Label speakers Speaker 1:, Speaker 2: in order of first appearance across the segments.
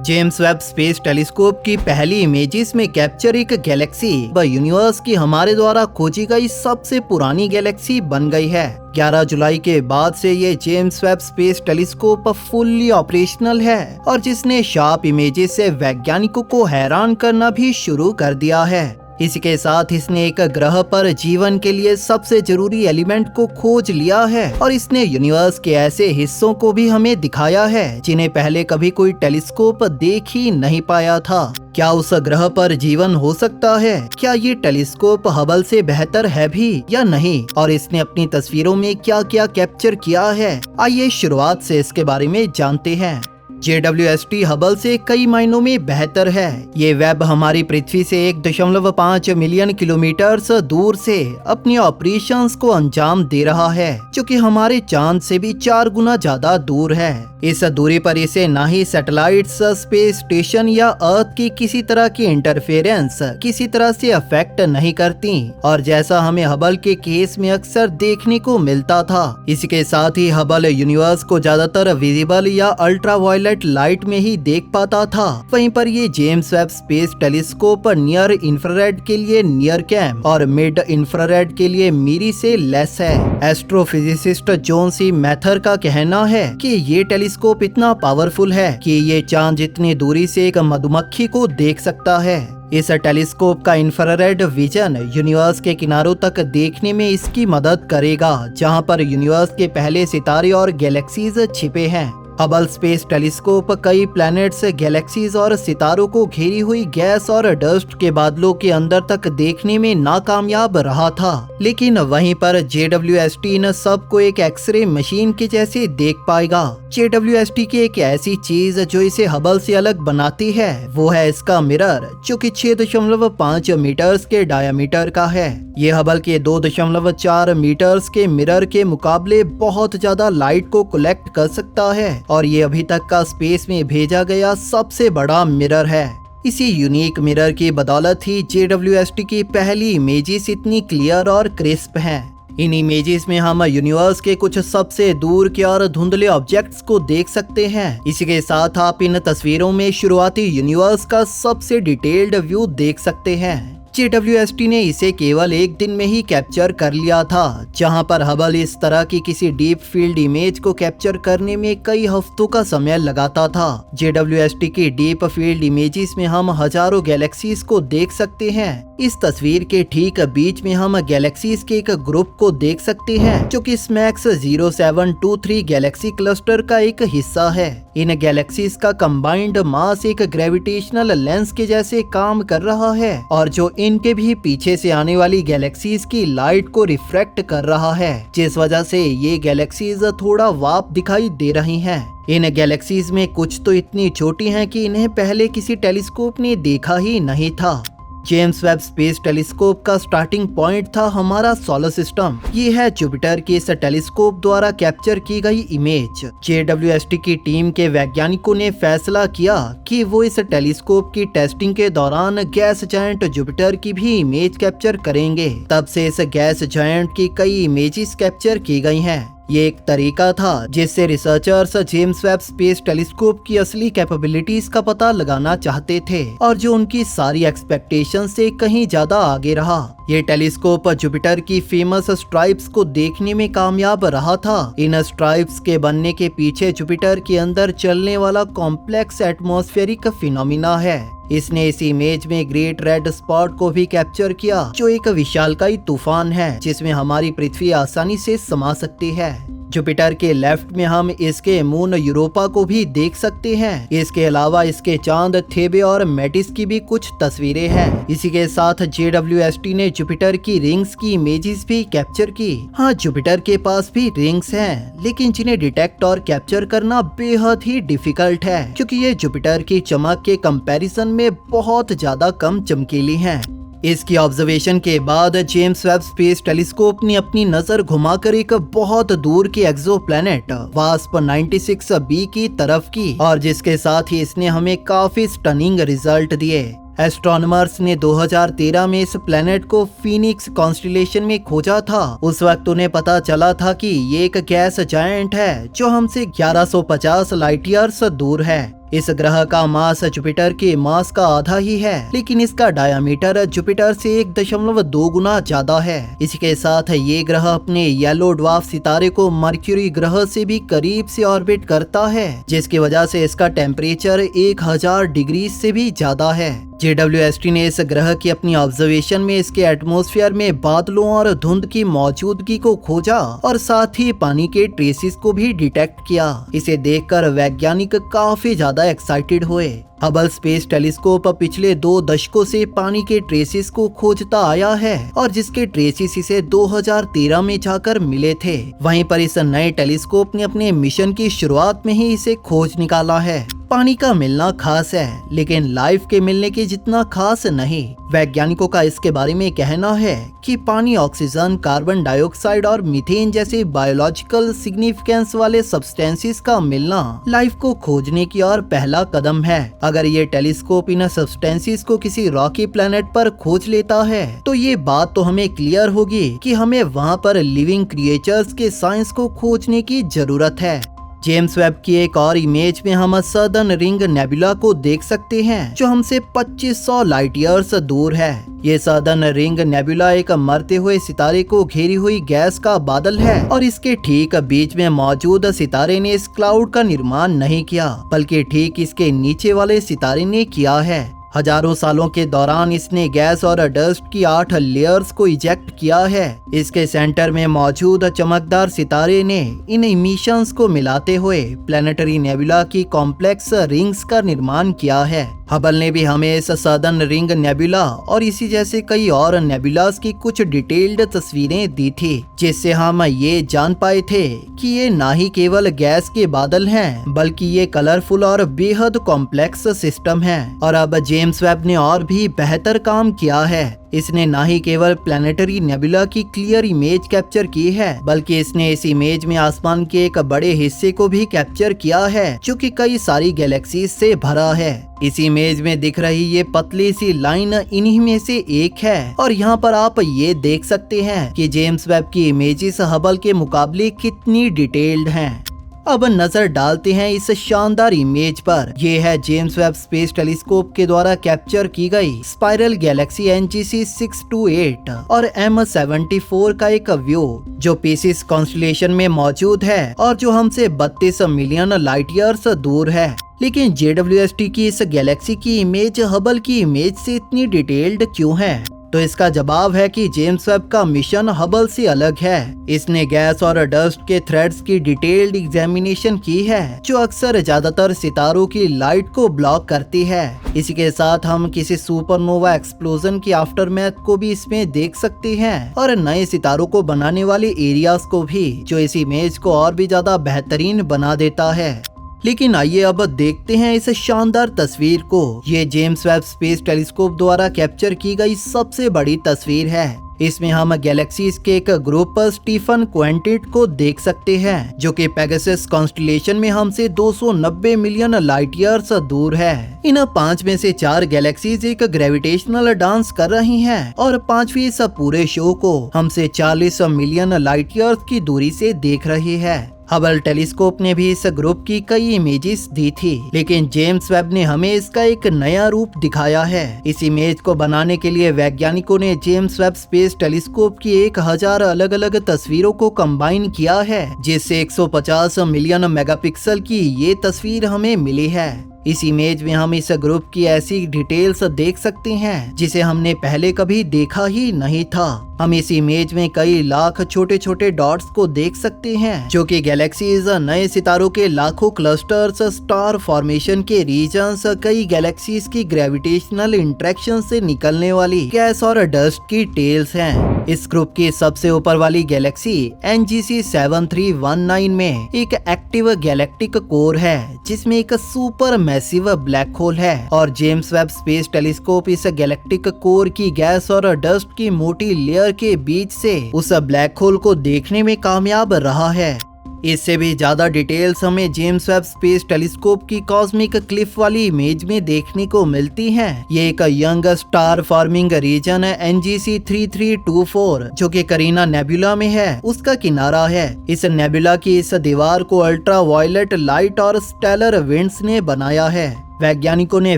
Speaker 1: James Webb space telescope की पहली images में कैप्चर एक गैलेक्सी व यूनिवर्स की हमारे द्वारा खोजी गई सबसे पुरानी गैलेक्सी बन गई है। 11 जुलाई के बाद से ये James Webb space telescope fully operational है और जिसने शार्प इमेजेस से वैज्ञानिकों को हैरान करना भी शुरू कर दिया है। इसी के साथ इसने एक ग्रह पर जीवन के लिए सबसे जरूरी एलिमेंट को खोज लिया है और इसने यूनिवर्स के ऐसे हिस्सों को भी हमें दिखाया है जिन्हें पहले कभी कोई टेलीस्कोप देख ही नहीं पाया था। क्या उस ग्रह पर जीवन हो सकता है? क्या ये टेलीस्कोप हबल से बेहतर है भी या नहीं? और इसने अपनी तस्वीरों में क्या क्या कैप्चर किया है, आइए शुरुआत से इसके बारे में जानते हैं। JWST हबल से कई मायनों में बेहतर है। ये वेब हमारी पृथ्वी से 1.5 मिलियन किलोमीटर दूर से अपनी ऑपरेशंस को अंजाम दे रहा है, जो कि हमारे चांद से भी 4 गुना ज्यादा दूर है। इस दूरी पर इसे ना ही सैटेलाइट्स, स्पेस स्टेशन या अर्थ की किसी तरह की इंटरफेरेंस किसी तरह से अफेक्ट नहीं करती, और जैसा हमें हबल के केस में अक्सर देखने को मिलता था। इसी के साथ ही हबल यूनिवर्स को ज्यादातर विजिबल या अल्ट्रावायलेट लाइट में ही देख पाता था। वहीं पर ये James Webb space telescope near infrared के लिए नियर कैम और मिड इंफ्रारेड के लिए मीरी से लेस है। एस्ट्रोफिजिसिस्ट जॉन सी मैथर का कहना है कि ये टेलीस्कोप इतना पावरफुल है कि ये चांद जितनी दूरी से एक मधुमक्खी को देख सकता है। इस टेलीस्कोप का इंफ्रारेड विजन यूनिवर्स के किनारों तक देखने में इसकी मदद करेगा, जहां पर यूनिवर्स के पहले सितारे और गैलेक्सीज छिपे हैं। हबल स्पेस टेलीस्कोप कई प्लैनेट्स, गैलेक्सीज और सितारों को घेरी हुई गैस और डस्ट के बादलों के अंदर तक देखने में नाकामयाब रहा था, लेकिन वहीं पर JWST इन सबको एक एक्सरे मशीन के जैसे देख पाएगा। JWST की एक ऐसी चीज जो इसे हबल से अलग बनाती है वो है इसका मिरर, जो कि 6.5 मीटर्स के डायामीटर का है। ये हबल के 2.4 मीटर्स के मिरर के मुकाबले बहुत ज्यादा लाइट को कलेक्ट कर सकता है और ये अभी तक का स्पेस में भेजा गया सबसे बड़ा मिरर है। इसी यूनिक मिरर की बदौलत ही JWST की पहली इमेजेस इतनी क्लियर और क्रिस्प हैं। इन इमेजेस में हम यूनिवर्स के कुछ सबसे दूर के और धुंधले ऑब्जेक्ट्स को देख सकते हैं। इसी के साथ आप इन तस्वीरों में शुरुआती यूनिवर्स का सबसे डिटेल्ड व्यू देख सकते हैं। JWST ने इसे केवल एक दिन में ही कैप्चर कर लिया था, जहां पर हबल इस तरह की किसी डीप फील्ड इमेज को कैप्चर करने में कई हफ्तों का समय लगाता था। JWST की डीप फील्ड इमेजेस में हम हजारों गैलेक्सीज को देख सकते हैं। इस तस्वीर के ठीक बीच में हम गैलेक्सीज के एक ग्रुप को देख सकते हैं, जो कि स्मैक्स 0723 गैलेक्सी क्लस्टर का एक हिस्सा है। इन गैलेक्सीज का कंबाइंड मास एक ग्रेविटेशनल लेंस के जैसे काम कर रहा है और जो इनके भी पीछे से आने वाली गैलेक्सीज की लाइट को रिफ्रैक्ट कर रहा है, जिस वजह से ये गैलेक्सीज थोड़ा वार्प दिखाई दे रही हैं। इन गैलेक्सीज में कुछ तो इतनी छोटी हैं कि इन्हें पहले किसी टेलीस्कोप ने देखा ही नहीं था। जेम्स वेब स्पेस टेलीस्कोप का स्टार्टिंग पॉइंट था हमारा सोलर सिस्टम। ये है जुपिटर के इस टेलीस्कोप द्वारा कैप्चर की गई इमेज। JWST की टीम के वैज्ञानिकों ने फैसला किया कि वो इस टेलीस्कोप की टेस्टिंग के दौरान गैस जायंट जुपिटर की भी इमेज कैप्चर करेंगे। तब से इस गैस जायंट की कई इमेजेस कैप्चर की गई हैं। ये एक तरीका था जिससे researchers James Webb space telescope की असली कैपेबिलिटीज का पता लगाना चाहते थे और जो उनकी सारी एक्सपेक्टेशन से कहीं ज्यादा आगे रहा। ये टेलीस्कोप जुपिटर की फेमस स्ट्राइप्स को देखने में कामयाब रहा था। इन स्ट्राइप्स के बनने के पीछे जुपिटर के अंदर चलने वाला कॉम्प्लेक्स एटमॉस्फेरिक फिनोमिना है। इसने इस इमेज में ग्रेट रेड स्पॉट को भी कैप्चर किया, जो एक विशालकाय तूफान है जिसमें हमारी पृथ्वी आसानी से समा सकती है। जुपिटर के लेफ्ट में हम इसके मून यूरोपा को भी देख सकते हैं। इसके अलावा इसके चांद थेबे और मेटिस की भी कुछ तस्वीरें हैं। इसी के साथ JWST ने जुपिटर की रिंग्स की इमेजेस भी कैप्चर की। हाँ, जुपिटर के पास भी रिंग्स हैं, लेकिन जिन्हें डिटेक्ट और कैप्चर करना बेहद ही डिफिकल्ट है, क्योंकि ये जुपिटर की चमक के कंपैरिजन में बहुत ज्यादा कम चमकीली हैं। इसकी ऑब्जर्वेशन के बाद जेम्स वेब स्पेस टेलीस्कोप ने अपनी नजर घुमाकर एक बहुत दूर के एक्सोप्लैनेट वास्प 96b की तरफ की, और जिसके साथ ही इसने हमें काफी स्टनिंग रिजल्ट दिए। एस्ट्रोनॉमर्स ने 2013 में इस प्लेनेट को फीनिक्स कॉन्स्टेलेशन में खोजा था। उस वक्त उन्हें पता चला था कि ये एक गैस जायंट है जो हमसे 1150 लाइट ईयर्स दूर है। इस ग्रह का मास जुपिटर के मास का आधा ही है, लेकिन इसका डायामीटर जुपिटर से 1.2 गुना ज्यादा है। इसके साथ ये ग्रह अपने येलो ड्वार्फ सितारे को मर्क्यूरी ग्रह से भी करीब से ऑर्बिट करता है, जिसकी वजह से इसका टेम्परेचर 1000 डिग्री से भी ज्यादा है। JWST ने इस ग्रह की अपनी ऑब्जर्वेशन में इसके एटमॉस्फेयर में बादलों और धुंध की मौजूदगी को खोजा और साथ ही पानी के ट्रेसेस को भी डिटेक्ट किया। इसे देखकर वैज्ञानिक काफी ज्यादा एक्साइटेड हुए। हबल स्पेस टेलीस्कोप पिछले 2 दशकों से पानी के ट्रेसेस को खोजता आया है और जिसके ट्रेसेस इसे 2013 में जाकर मिले थे। वहीं पर इस नए टेलीस्कोप ने अपने मिशन की शुरुआत में ही इसे खोज निकाला है। पानी का मिलना खास है, लेकिन लाइफ के मिलने के जितना खास नहीं। वैज्ञानिकों का इसके बारे में कहना है कि पानी ऑक्सीजन, कार्बन डाइऑक्साइड और मीथेन जैसे बायोलॉजिकल सिग्निफिकेंस वाले सब्सटेंसेस का मिलना लाइफ को खोजने की ओर पहला कदम है। अगर ये टेलीस्कोप इन सब्सटेंसेस को किसी रॉकी प्लेनेट पर खोज लेता है तो ये बात तो हमें क्लियर होगी कि हमें वहाँ पर लिविंग क्रिएचर्स के साइंस को खोजने की जरूरत है। जेम्स वेब की एक और इमेज में हम सदर्न रिंग नेबुला को देख सकते हैं, जो हमसे 2500 लाइट ईयर्स दूर है। ये सदर्न रिंग नेबुला एक मरते हुए सितारे को घेरी हुई गैस का बादल है और इसके ठीक बीच में मौजूद सितारे ने इस क्लाउड का निर्माण नहीं किया, बल्कि ठीक इसके नीचे वाले सितारे ने किया है। हजारों सालों के दौरान इसने गैस और डस्ट की 8 लेयर्स को इजेक्ट किया है। इसके सेंटर में मौजूद चमकदार सितारे ने इन इमिशंस को मिलाते हुए प्लैनेटरी नेबुला की कॉम्प्लेक्स रिंग्स का निर्माण किया है। हबल ने भी हमें इस सदर्न रिंग नेबुला और इसी जैसे कई और नेबुलास की कुछ डिटेल्ड तस्वीरें दी थी, जिससे हम ये जान पाए थे कि ये ना ही केवल गैस के बादल हैं, बल्कि ये कलरफुल और बेहद कॉम्प्लेक्स सिस्टम है। और अब जेम्स वेब ने और भी बेहतर काम किया है। इसने ना ही केवल प्लैनेटरी नेबुला की क्लियर इमेज कैप्चर की है, बल्कि इसने इस इमेज में आसमान के एक बड़े हिस्से को भी कैप्चर किया है, जो कि कई सारी गैलेक्सीज से भरा है। इस इमेज में दिख रही ये पतली सी लाइन इन्हीं में से एक है और यहाँ पर आप ये देख सकते हैं कि जेम्स वेब की इमेजेस हबल के मुकाबले कितनी डिटेल्ड हैं। अब नजर डालते हैं इस शानदार इमेज पर। ये है जेम्स वेब स्पेस टेलीस्कोप के द्वारा कैप्चर की गई स्पाइरल गैलेक्सी NGC 628 और M74 का एक व्यू, जो पीसिस कॉन्स्टेलेशन में मौजूद है और जो हमसे 32 मिलियन लाइट ईयर्स दूर है। लेकिन JWST की इस गैलेक्सी की इमेज हबल की इमेज से इतनी डिटेल्ड क्यों है? तो इसका जवाब है कि जेम्स वेब का मिशन हबल से अलग है। इसने गैस और डस्ट के थ्रेड्स की डिटेल्ड एग्जामिनेशन की है, जो अक्सर ज्यादातर सितारों की लाइट को ब्लॉक करती है। इसी के साथ हम किसी सुपरनोवा एक्सप्लोजन की आफ्टरमैथ को भी इसमें देख सकते हैं और नए सितारों को बनाने वाले एरियाज को भी, जो इस इमेज को और भी ज्यादा बेहतरीन बना देता है। लेकिन आइए अब देखते हैं इस शानदार तस्वीर को। ये जेम्स वेब स्पेस टेलीस्कोप द्वारा कैप्चर की गई सबसे बड़ी तस्वीर है। इसमें हम गैलेक्सीज के एक ग्रुप स्टीफन क्वांटिट को देख सकते हैं, जो कि पेगासस कॉन्स्टेलेशन में हमसे 290 मिलियन लाइट ईयर्स दूर है। इन 5 में से 4 गैलेक्सीज एक ग्रेविटेशनल डांस कर रही हैं और 5वीं इस पूरे शो को हमसे 40 मिलियन लाइट ईयर्स की दूरी से देख रही है। हबल टेलीस्कोप ने भी इस ग्रुप की कई इमेजेस दी थी, लेकिन जेम्स वेब ने हमें इसका एक नया रूप दिखाया है। इस इमेज को बनाने के लिए वैज्ञानिकों ने जेम्स वेब स्पेस टेलीस्कोप की 1000 अलग अलग तस्वीरों को कंबाइन किया है, जिससे 150 मिलियन मेगापिक्सल की ये तस्वीर हमें मिली है। इस इमेज में हम इस ग्रुप की ऐसी डिटेल्स देख सकते हैं जिसे हमने पहले कभी देखा ही नहीं था। हम इस इमेज में कई लाख छोटे छोटे डॉट्स को देख सकते हैं, जो कि गैलेक्सीज, नए सितारों के लाखों क्लस्टर्स, स्टार फॉर्मेशन के रीजन्स, कई गैलेक्सीज की ग्रेविटेशनल इंटरेक्शन से निकलने वाली गैस और डस्ट की टेल्स हैं। इस ग्रुप की सबसे ऊपर वाली गैलेक्सी NGC 7319 में एक एक्टिव गैलेक्टिक कोर है, जिसमें एक सुपर मैसिव ब्लैक होल है और जेम्स वेब स्पेस टेलीस्कोप इस गैलेक्टिक कोर की गैस और डस्ट की मोटी लेयर के बीच से उस ब्लैक होल को देखने में कामयाब रहा है। इससे भी ज्यादा डिटेल्स हमें जेम्स वेब स्पेस टेलीस्कोप की कॉस्मिक क्लिफ वाली इमेज में देखने को मिलती हैं। ये एक यंग स्टार फॉर्मिंग रीजन है NGC 3324 जो कि करीना नेबुला में है, उसका किनारा है। इस नेबुला की इस दीवार को अल्ट्रा वायलेट लाइट और स्टेलर विंड्स ने बनाया है। वैज्ञानिकों ने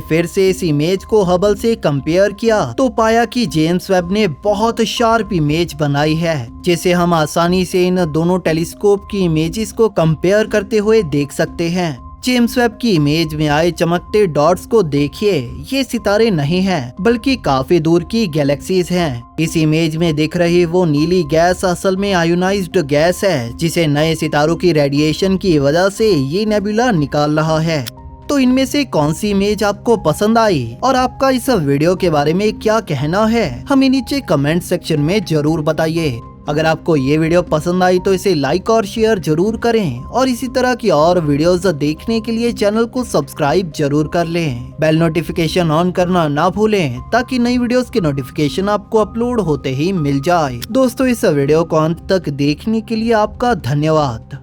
Speaker 1: फिर से इस इमेज को हबल से कंपेयर किया तो पाया कि जेम्स वेब ने बहुत शार्प इमेज बनाई है, जिसे हम आसानी से इन दोनों टेलीस्कोप की इमेजेस को कंपेयर करते हुए देख सकते हैं। जेम्स वेब की इमेज में आए चमकते डॉट्स को देखिए, ये सितारे नहीं हैं, बल्कि काफी दूर की गैलेक्सीज हैं। इस इमेज में दिख रही वो नीली गैस असल में आयोनाइज्ड गैस है, जिसे नए सितारों की रेडिएशन की वजह से ये नेबुला निकाल रहा है। तो इनमें से कौन सी इमेज आपको पसंद आई और आपका इस वीडियो के बारे में क्या कहना है, हमें नीचे कमेंट सेक्शन में जरूर बताइए। अगर आपको ये वीडियो पसंद आई तो इसे लाइक और शेयर जरूर करें और इसी तरह की और वीडियोस देखने के लिए चैनल को सब्सक्राइब जरूर कर लें। बेल नोटिफिकेशन ऑन करना ना भूलें ताकि नई वीडियोस की नोटिफिकेशन आपको अपलोड होते ही मिल जाए। दोस्तों, इस वीडियो को अंत तक देखने के लिए आपका धन्यवाद।